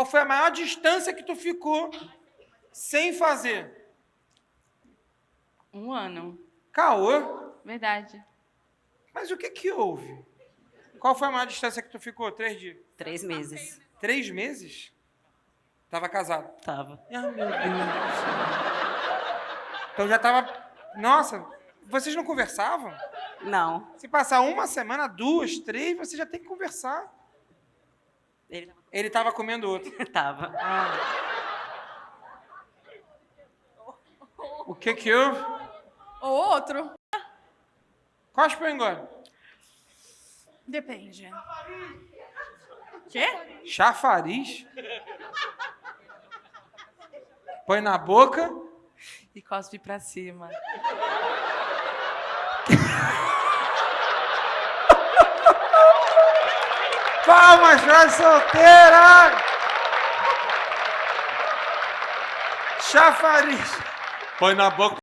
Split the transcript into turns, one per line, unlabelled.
Qual foi a maior distância que tu ficou sem fazer?
1 ano.
Caô.
Verdade.
Mas o que que houve? Qual foi a maior distância que tu ficou? 3 dias?
3 meses.
3 meses? Tava casado?
Tava.
Ah, meu Deus do céu. Então já tava... Nossa, vocês não conversavam?
Não.
Se passar 1 semana, 2, 3, você já tem que conversar. Ele tava comendo outro.
Tava.
O que que houve?
O outro.
Cospe ou engole?
Depende. Quê?
Chafariz? Põe na boca.
E cospe pra cima.
Palmas pra solteira! Chafariz. Põe na boca.